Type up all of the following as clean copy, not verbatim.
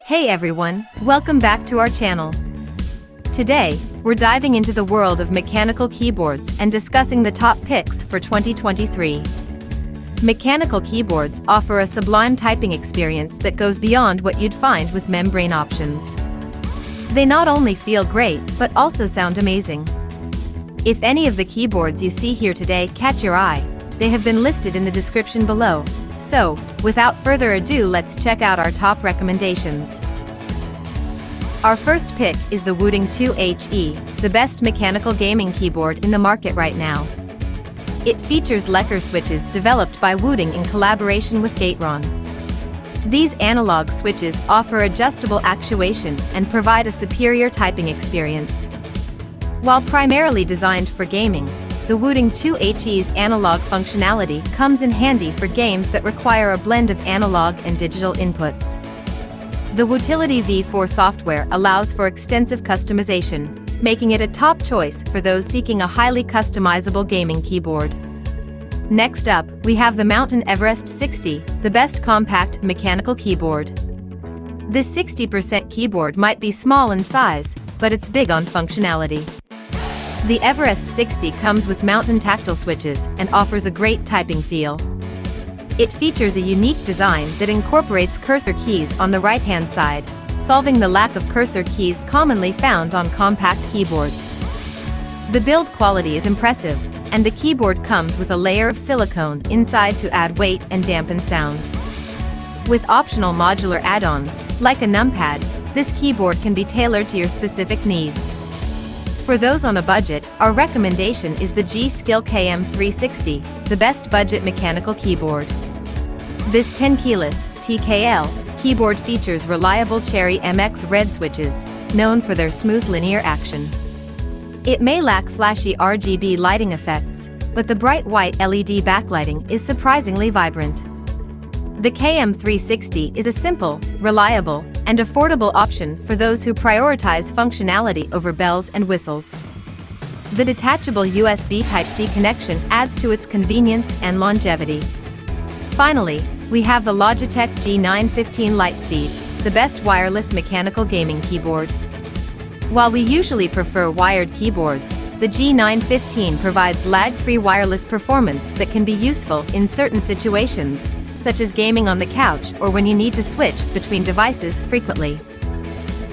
Hey everyone, welcome back to our channel. Today, we're diving into the world of mechanical keyboards and discussing the top picks for 2023. Mechanical keyboards offer a sublime typing experience that goes beyond what you'd find with membrane options. They not only feel great, but also sound amazing. If any of the keyboards you see here today catch your eye, they have been listed in the description below. So, without further ado, let's check out our top recommendations. Our first pick is the Wooting 2HE, the best mechanical gaming keyboard in the market right now. It features lacquer switches developed by Wooting in collaboration with Gateron. These analog switches offer adjustable actuation and provide a superior typing experience. While primarily designed for gaming, the Wooting 2HE's analog functionality comes in handy for games that require a blend of analog and digital inputs. The Wootility V4 software allows for extensive customization, making it a top choice for those seeking a highly customizable gaming keyboard. Next up, we have the Mountain Everest 60, the best compact mechanical keyboard. This 60% keyboard might be small in size, but it's big on functionality. The Everest 60 comes with mountain tactile switches and offers a great typing feel. It features a unique design that incorporates cursor keys on the right-hand side, solving the lack of cursor keys commonly found on compact keyboards. The build quality is impressive, and the keyboard comes with a layer of silicone inside to add weight and dampen sound. With optional modular add-ons, like a numpad, this keyboard can be tailored to your specific needs. For those on a budget, our recommendation is the G.Skill KM360, the best budget mechanical keyboard. This 10-keyless TKL keyboard features reliable Cherry MX red switches, known for their smooth linear action. It may lack flashy RGB lighting effects, but the bright white LED backlighting is surprisingly vibrant. The KM360 is a simple, reliable, and affordable option for those who prioritize functionality over bells and whistles. The detachable USB Type-C connection adds to its convenience and longevity. Finally, we have the Logitech G915 Lightspeed, the best wireless mechanical gaming keyboard. While we usually prefer wired keyboards, the G915 provides lag-free wireless performance that can be useful in certain situations, such as gaming on the couch or when you need to switch between devices frequently.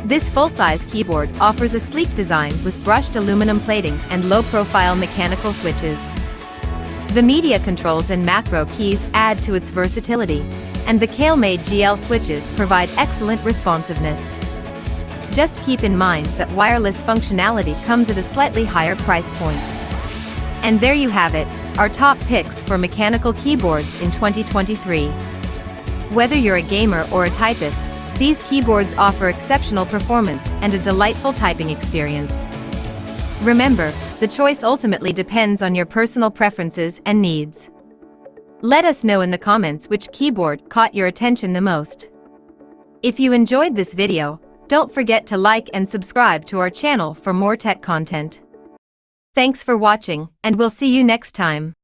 This full-size keyboard offers a sleek design with brushed aluminum plating and low-profile mechanical switches. The media controls and macro keys add to its versatility, and the Kalemade GL switches provide excellent responsiveness. Just keep in mind that wireless functionality comes at a slightly higher price point. And there you have it, our top picks for mechanical keyboards in 2023. Whether you're a gamer or a typist, these keyboards offer exceptional performance and a delightful typing experience. Remember, the choice ultimately depends on your personal preferences and needs. Let us know in the comments which keyboard caught your attention the most. If you enjoyed this video, don't forget to like and subscribe to our channel for more tech content. Thanks for watching, and we'll see you next time.